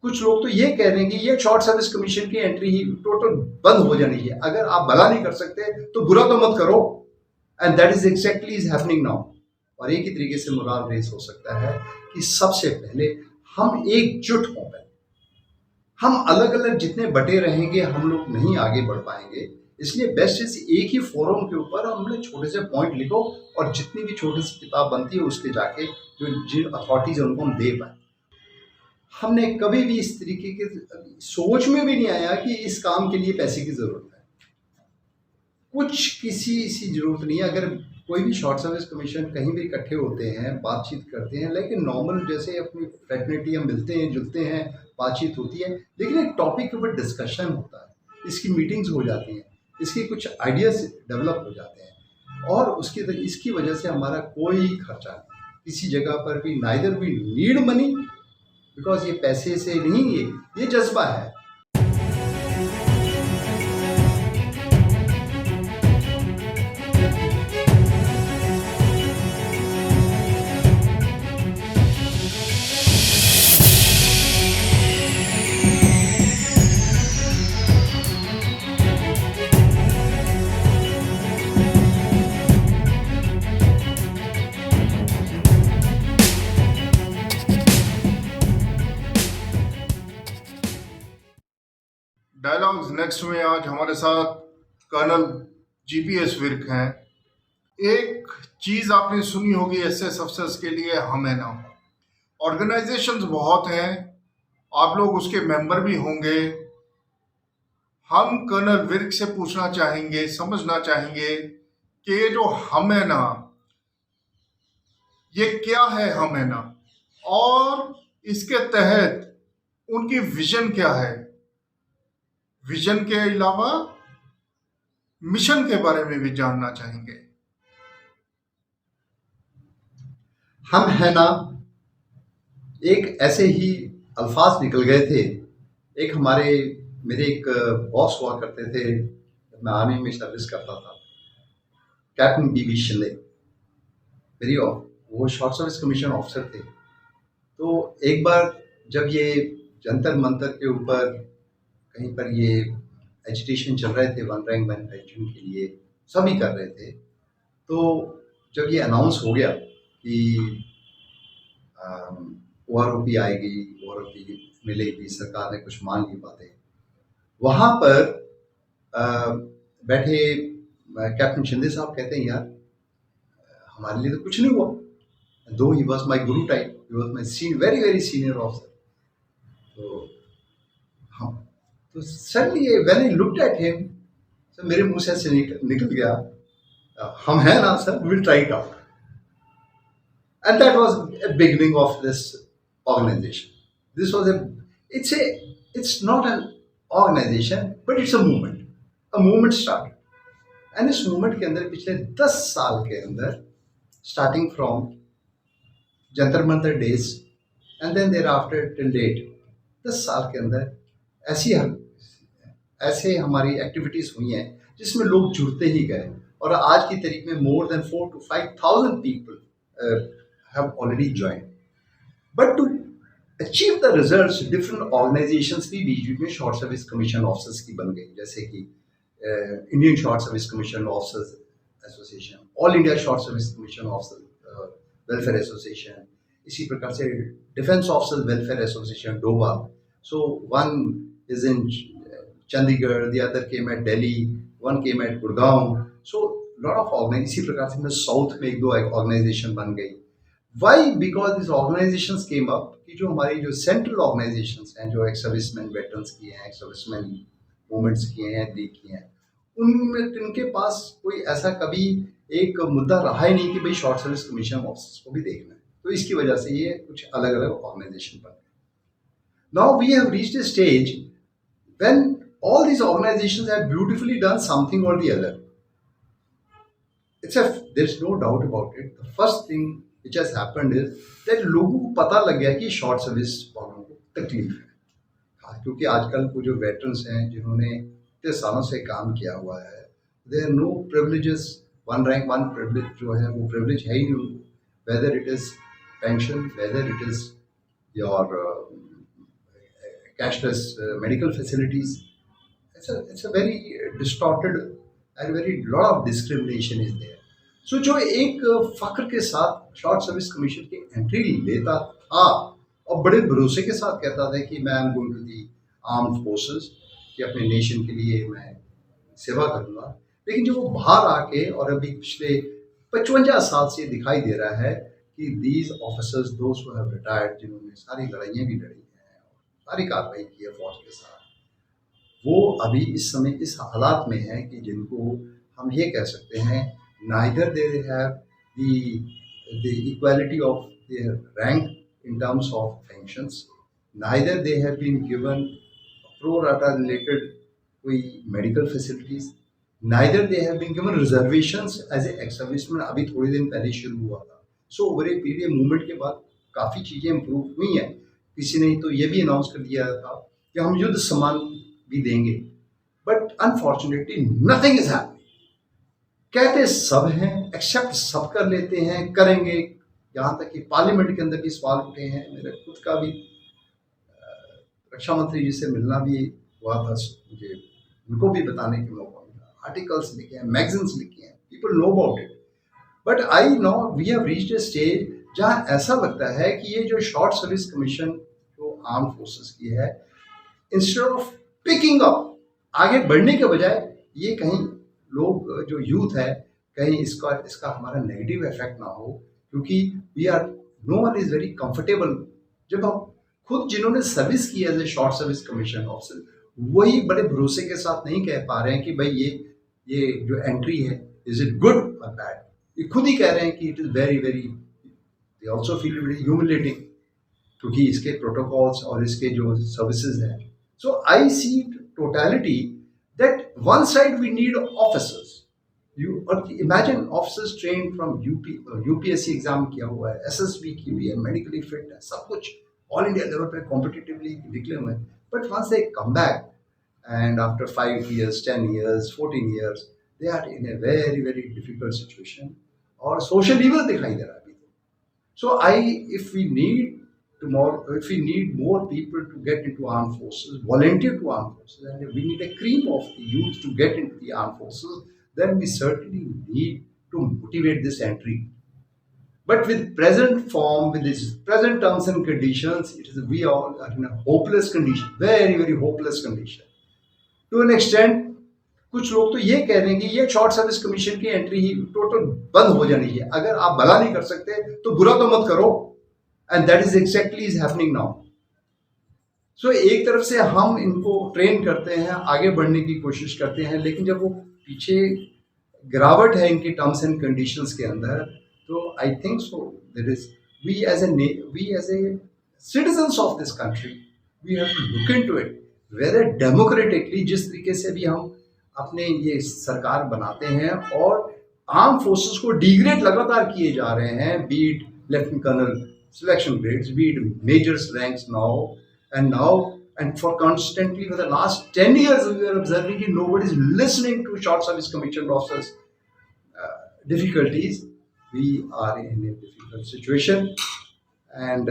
कुछ लोग तो ये कह रहे हैं कि ये शॉर्ट सर्विस कमीशन की एंट्री ही टोटल बंद हो जानी चाहिए। अगर आप भला नहीं कर सकते तो बुरा तो मत करो, and that is exactly is happening now. और एक ही तरीके से मोरल रेस हो सकता है कि सबसे पहले हम एकजुट हों। हम अलग अलग जितने बटे रहेंगे हम लोग नहीं आगे बढ़ पाएंगे। इसलिए बेस्ट इज एक ही फोरम के ऊपर हमने छोटे से पॉइंट लिखो और जितनी भी छोटी सी किताब बनती है उसके जाके जो जिन अथॉरिटीज है उनको हम दे पाए। हमने कभी भी इस तरीके के सोच में भी नहीं आया कि इस काम के लिए पैसे की जरूरत है। कुछ किसी सी जरूरत नहीं है। अगर कोई भी शॉर्ट सर्विस कमीशन कहीं भी इकट्ठे होते हैं, बातचीत करते हैं, लेकिन नॉर्मल जैसे अपनी फ्रेटर्निटी हम मिलते हैं जुलते हैं, बातचीत होती है, लेकिन एक टॉपिक के ऊपर डिस्कशन होता है, इसकी मीटिंग्स हो जाती हैं, इसके कुछ आइडियाज डेवलप हो जाते हैं, और इसकी वजह से हमारा कोई खर्चा नहीं किसी जगह पर भी, नाइदर भी नीड मनी, बिकॉज ये पैसे से नहीं, ये जज्बा है। डायलॉग्स नेक्स्ट में आज हमारे साथ कर्नल जीपीएस विर्क हैं। एक चीज आपने सुनी होगी एसएस अफसर्स के लिए, हम है ना, ऑर्गेनाइजेशंस बहुत हैं, आप लोग उसके मेंबर भी होंगे। हम कर्नल विर्क से पूछना चाहेंगे, समझना चाहेंगे कि ये जो हम है ना, ये क्या है हम है ना, और इसके तहत उनकी विजन क्या है, विजन के अलावा मिशन के बारे में भी जानना चाहेंगे। हम है ना एक ऐसे ही अल्फाज निकल गए थे। एक मेरे एक बॉस हुआ करते थे जब मैं आर्मी में सर्विस करता था, कैप्टन बीबी शिंदे, मेरी वो शॉर्ट सर्विस कमीशन ऑफिसर थे। तो एक बार जब ये जंतर मंतर के ऊपर कहीं पर ये एजिटेशन चल रहे थे वन रैंक वन पेंशन के लिए, सभी कर रहे थे, तो जब ये अनाउंस हो गया कि OROP आएगी, OROP मिलेगी, सरकार ने कुछ मान ली बातें, वहाँ पर बैठे कैप्टन शिंदे साहब कहते हैं, यार हमारे लिए तो कुछ नहीं हुआ, दो he was my Guru type, he was my very very senior officer. तो हम तो suddenly when I looked at him, तो मेरे मुंह से ऐसे निकल गया, हम हैं ना sir, will try it out. And that was a beginning of this organization. This was it's not an organization, but it's a movement. A movement started. And इस movement के अंदर पिछले 10 साल के अंदर, starting from Jantar Mantar days and then thereafter till date, 10 साल के अंदर ऐसे हमारी एक्टिविटीज हुई हैं जिसमें लोग जुड़ते ही गए, और आज की तारीख में more than 4,000 to 5,000 people have already joined. But to achieve the results, different organizations भी बीच में शॉर्ट सर्विस कमीशन ऑफिसर्स की बन गई, जैसे कि Indian short service commission officers association, all India short service commission officer welfare association, इसी प्रकार से डिफेंस ऑफिसर्स वेलफेयर एसोसिएशन डोबा। So one is in Chandigarh, the other came at Delhi, one came at Gurgaon. So lot of organise, इसी प्रकार से south में एक दो ऑर्गेनाइजेशन बन गई। Why? Because these organizations came up कि जो हमारी जो सेंट्रल ऑर्गेनाइजेशंस हैं, जो एक्स सर्विसमैन वेटरन्स की हैं, एक्स सर्विसमैन मूवमेंट्स किए हैं, लीग किए हैं, उनमें उनके पास कोई ऐसा कभी एक मुद्दा रहा ही नहीं कि भाई शॉर्ट सर्विस कमीशन ऑफिसर्स को भी देखना है। तो इसकी वजह से ये कुछ अलग अलग ऑर्गेनाइजेशन बन गए। Now we have reached a stage when all these organisations have beautifully done something और the other. There is no doubt about it. The first thing which has happened is that लोगों को पता लग गया कि short service वालों को तकलीफ है, क्योंकि आजकल को जो वेटरन्स हैं जिन्होंने इतने सालों से काम किया हुआ है, there no privileges, one rank one privilege जो है वो प्रिविलेज है ही नहीं उनको, whether it is pension, whether it is your cashless medical facilities. It's a very distorted and very lot of discrimination is there. So जो एक फख्र के साथ शॉर्ट सर्विस कमीशन की एंट्री लेता था और बड़े भरोसे के साथ कहता था कि मैं am going to the armed forces, कि अपने नेशन के लिए मैं सेवा करूंगा, लेकिन जब वो बाहर आके और अभी पिछले 55 साल से दिखाई दे रहा है कि दीज ऑफिसर्स दोस्त हु हैव रिटायर्ड, जिन्होंने सारी लड़ाइयाँ भी लड़ी हैं, सारी कार्रवाई की है फौज के साथ, वो अभी इस समय इस हालात में है कि जिनको हम ये कह सकते हैं neither they have the equality of their rank in terms of pensions, neither they have been given pro rata related कोई medical facilities, neither they have been given reservations as a ex serviceman. अभी थोड़े दिन पहले शुरू हुआ था। So over a period movement के बाद काफ़ी चीज़ें इम्प्रूव हुई हैं। किसी ने तो ये भी अनाउंस कर दिया था कि हम युद्ध सम्मान भी देंगे, but unfortunately nothing is happening. कहते सब हैं, एक्सेप्ट सब कर लेते हैं, करेंगे, यहाँ तक कि पार्लियामेंट के अंदर भी सवाल उठे हैं। मेरे खुद का भी रक्षा मंत्री जी से मिलना भी हुआ था, मुझे उनको भी बताने के मौका मिला, आर्टिकल्स लिखे हैं, मैगजीन्स लिखे हैं, people know about it, but I know we have reached a stage जहाँ ऐसा लगता है कि ये जो शॉर्ट सर्विस कमीशन जो आर्म फोर्सेस की है, इंस्टेड ऑफ पिकिंग अप, आगे बढ़ने के बजाय ये कहीं लोग जो यूथ है कहीं इसका हमारा नेगेटिव इफेक्ट ना हो, क्योंकि we are no one is very comfortable. जब हम खुद जिन्होंने सर्विस की as a short service commission officer, वही बड़े भरोसे के साथ नहीं कह पा रहे हैं कि भाई ये जो एंट्री है इज इट गुड और बैड। ये खुद ही कह रहे हैं कि it is very very, they also feel very humiliating, क्योंकि इसके प्रोटोकॉल्स और इसके जो सर्विसेज हैं। So I see totality that one side we need officers, you और imagine officers train from UPSC exam किया हुआ है, एसएसबी की हुई है, मेडिकली फिट है, सब कुछ ऑल इंडिया लेवल पे कॉम्पिटिटिवली निकले हुए हैं, but once they come back and after 5 years, 10 years, 14 years, they are in a very very difficult situation और social evil दिखाई दे रहा है अभी। So if we need if we need more people to get into armed forces, volunteer to armed forces, and if we need a cream of the youth to get into the armed forces, then we certainly need to motivate this entry. But with present form, with its present terms and conditions, we all are in a hopeless condition, very very hopeless condition. To an extent कुछ लोग तो ये कह रहे हैं कि ये short service commission की एंट्री ही टोटल बंद हो जानी है। अगर आप भला नहीं कर सकते तो बुरा तो मत करो, and that is exactly is happening now. So एक तरफ से हम इनको ट्रेन करते हैं, आगे बढ़ने की कोशिश करते हैं, लेकिन जब वो पीछे गिरावट है इनके टर्म्स एंड कंडीशंस के अंदर, तो I think so that is we as a citizens of this country we have to look into it whether democratically. जिस तरीके से भी हम अपने ये सरकार बनाते हैं और आर्म फोर्सेस को डिग्रेड लगातार किए जा रहे हैं, be it lieutenant colonel selection grades, be it majors ranks now and for constantly for the last 10 years we are observing that nobody is listening to short service commission officers difficulties. We are in a difficult situation, and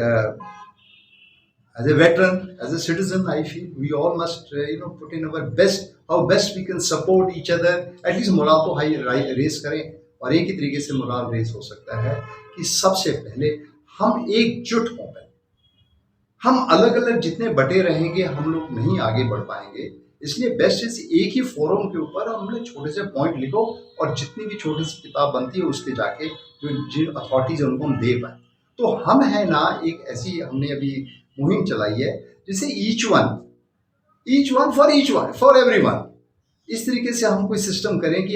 as a veteran, as a citizen, I feel we all must put in our best, how best we can support each other. At least morale तो high race करें, और एक ही तरीके से morale race हो सकता है कि सबसे पहले हम एकजुट हों। हम अलग अलग जितने बटे रहेंगे हम लोग नहीं आगे बढ़ पाएंगे। इसलिए बेस्ट इज एक ही फोरम के ऊपर हमने छोटे से पॉइंट लिखो और जितनी भी छोटी सी किताब बनती है उसके जाके जिन अथॉरिटीज है उनको हम दे पाए। तो हम है ना, एक ऐसी हमने अभी मुहिम चलाई है जिसे ईच वन फॉर एवरीवन, इस तरीके से हम कोई सिस्टम करें कि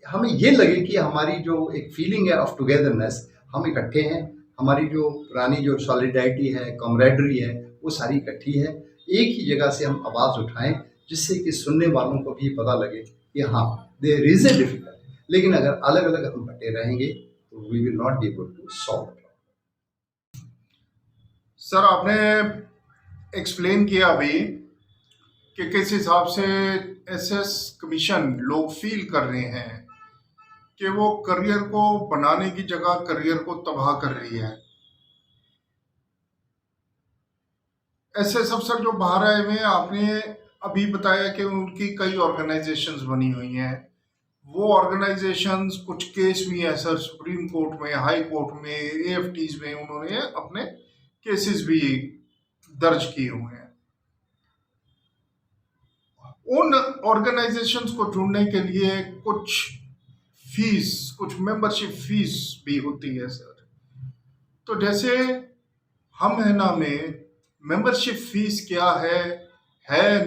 हमें ये लगे कि हमारी जो एक फीलिंग है ऑफ टुगेदरनेस, हम इकट्ठे हैं, हमारी जो पुरानी जो सॉलिडारिटी है, कॉमरेडरी है, वो सारी इकट्ठी है, एक ही जगह से हम आवाज़ उठाएं, जिससे कि सुनने वालों को भी पता लगे कि हाँ देयर इज ए डिफिकल्ट। लेकिन अगर अलग अलग हम बटे रहेंगे तो we will not be able to solve it. Sir, आपने एक्सप्लेन किया अभी कि किस हिसाब से एसएस कमीशन लोग फील कर रहे हैं कि वो करियर को बनाने की जगह करियर को तबाह कर रही है। एसएस अफसर जो बाहर आए हुए हैं, आपने अभी बताया कि उनकी कई ऑर्गेनाइजेशंस बनी हुई हैं। वो ऑर्गेनाइजेशंस कुछ केस भी है सर, सुप्रीम कोर्ट में, हाई कोर्ट में, एएफटीज में उन्होंने अपने केसेस भी दर्ज किए हुए हैं। उन ऑर्गेनाइजेशंस को ढूंढने के लिए कुछ फीस, कुछ मेंबरशिप फीस भी होती है सर। तो जैसे हम है ना में मेंबरशिप फीस क्या है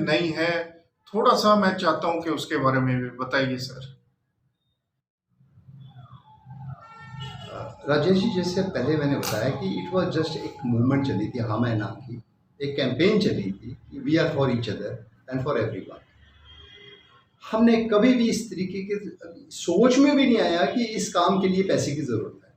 नहीं है, थोड़ा सा मैं चाहता हूं कि उसके बारे में भी बताइए सर। राजेश जी, जैसे पहले मैंने बताया कि इट वाज जस्ट एक मूवमेंट चली थी, हम है ना की एक कैंपेन चली थी, we are for each other and for everyone. हमने कभी भी इस तरीके के सोच में भी नहीं आया कि इस काम के लिए पैसे की ज़रूरत है।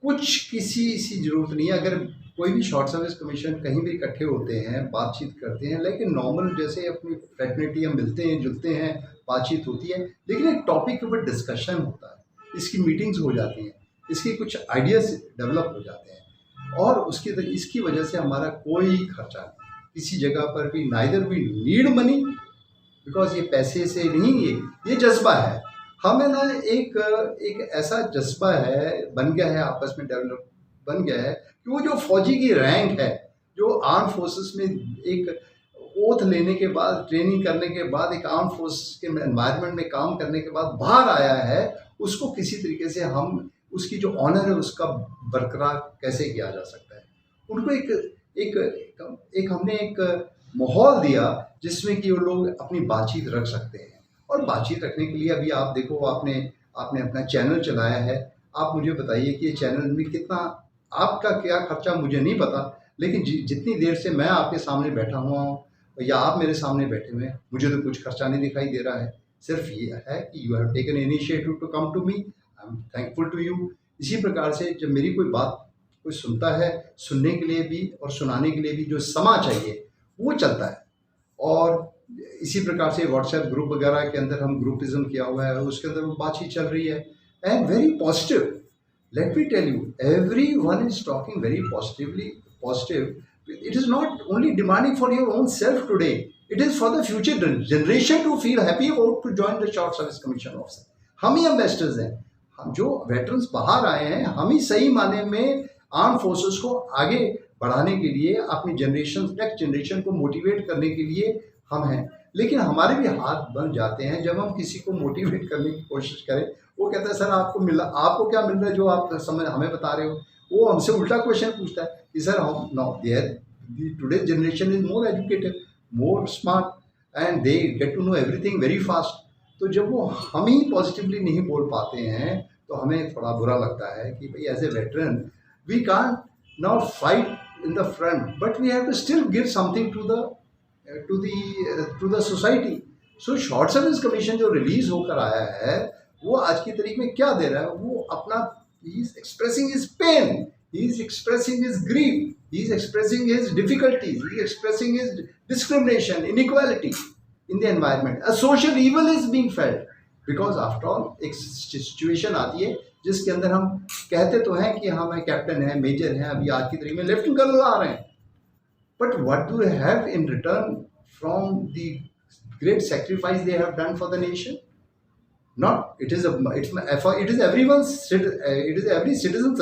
कुछ किसी सी ज़रूरत नहीं है। अगर कोई भी शॉर्ट सर्विस कमीशन कहीं भी इकट्ठे होते हैं, बातचीत करते हैं, लेकिन नॉर्मल जैसे अपनी फ्रेटर्निटी हम मिलते हैं, जुलते हैं, बातचीत होती है, लेकिन एक टॉपिक के ऊपर डिस्कशन होता है, इसकी मीटिंग्स हो जाती हैं, इसके कुछ आइडियाज़ डेवलप हो जाते हैं, और इसकी वजह से हमारा कोई खर्चा नहीं, किसी जगह पर भी neither we need money, because ये पैसे से नहीं, ये जज्बा है। हमें ना एक ऐसा जज्बा है, बन गया है, आपस में डेवलप बन गया है कि वो जो फौजी की रैंक है, जो आर्म फोर्सेस में एक ओथ लेने के बाद, ट्रेनिंग करने के बाद, एक आर्म फोर्स के एनवायरनमेंट में काम करने के बाद बाहर आया है, उसको किसी तरीके से हम उसकी जो ऑनर है उसका बरकरार कैसे किया जा सकता है। उनको एक हमने एक माहौल दिया जिसमें कि वो लोग अपनी बातचीत रख सकते हैं। और बातचीत रखने के लिए अभी आप देखो, आपने अपना चैनल चलाया है। आप मुझे बताइए कि ये चैनल में कितना, आपका क्या खर्चा मुझे नहीं पता, लेकिन जितनी देर से मैं आपके सामने बैठा हुआ हूँ या आप मेरे सामने बैठे हुए हैं, मुझे तो कुछ खर्चा नहीं दिखाई दे रहा है। सिर्फ ये है कि you have taken initiative to come to me, I am thankful to you. इसी प्रकार से जब मेरी कोई बात कोई सुनता है, सुनने के लिए भी और सुनाने के लिए भी जो समा चाहिए वो चलता है। और इसी प्रकार से व्हाट्सएप ग्रुप वगैरह के अंदर हम ग्रुपिज्म किया हुआ है, उसके अंदर वो बातचीत चल रही है, and very positive. Let me tell you, everyone is talking very positive. It is not only demanding for your own self today, it is for the future generation to feel happy about to join the short service commission officer. हम ही ambassadors हैं, हम जो veterans बाहर आए हैं, हम ही सही माने में आर्म फोर्सेस को आगे बढ़ाने के लिए, अपनी नेक्स्ट जनरेशन को मोटिवेट करने के लिए हम हैं। लेकिन हमारे भी हाथ बन जाते हैं जब हम किसी को मोटिवेट करने की कोशिश करें। वो कहता है सर आपको क्या मिल रहा है जो आप हमें बता रहे हो। वो हमसे उल्टा क्वेश्चन पूछता है कि सर हम know today generation is more educated, more smart, and they get to know everything very fast. तो जब वो हम ही पॉजिटिवली नहीं बोल पाते हैं तो हमें थोड़ा बुरा लगता है कि भाई as a veteran we can't now fight in the front, but we have to still give something to the society. So short service commission जो रिलीज होकर आया है वो आज की तारीख में क्या दे रहा है, वो अपना he is expressing his pain, he is expressing his grief, he is expressing his difficulties, he is expressing his discrimination, inequality in the environment. A social evil is being felt because after all एक situation आती है जिसके अंदर हम कहते तो हैं कि हम कैप्टन हैं, मेजर हैं, अभी आज की तारीख में लेफ्टिनेंट कर्नल आ रहे हैं, but what do they have in return from the great sacrifice they have done for the nation? Not, it is every citizen's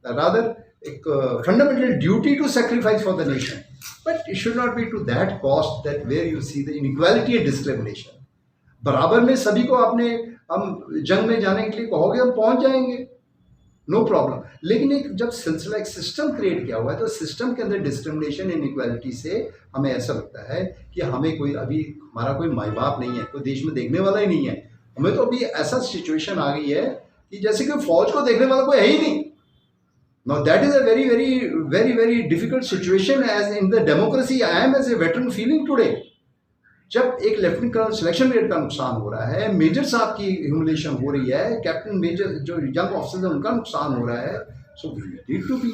rather a fundamental duty to sacrifice for the nation, but it should not be to that cost that where you see the inequality and discrimination. बराबर में सभी को आपने हम जंग में जाने के लिए कहोगे हम पहुंच जाएंगे, नो प्रॉब्लम। लेकिन एक जब सिलसिला एक सिस्टम क्रिएट किया हुआ है तो सिस्टम के अंदर डिस्क्रिमिनेशन इनइक्वालिटी से हमें ऐसा लगता है कि हमें कोई, अभी हमारा कोई माई बाप नहीं है, कोई देश में देखने वाला ही नहीं है। हमें तो अभी ऐसा सिचुएशन आ गई है कि जैसे कि फौज को देखने वाला कोई है ही नहीं। Now that is a very very very very difficult situation as in the democracy I am as a veteran feeling today. जब एक लेफ्टिनेंट कर्नल सिलेक्शन रेट का नुकसान हो रहा है, मेजर साहब की ह्यूमिलेशन हो रही है, कैप्टन मेजर जो यंग ऑफिसर्स हैं उनका नुकसान हो रहा है, so we need to be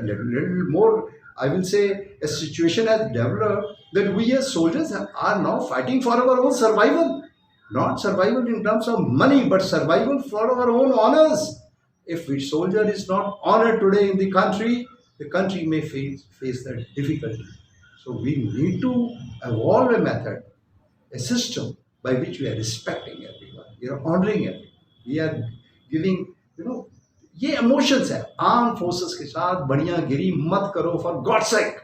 little more, I will say a situation has developed that we as soldiers are now fighting for our own survival. Not survival in terms of money, but survival for our own honors. If a soldier is not honored today in the country, the country may face that difficulty. So we need to evolve a method, a system by which we are respecting everyone, we are honoring everyone, we are giving, ये emotions है. Arm forces के साथ बढ़िया गिरी मत करो, for God sake.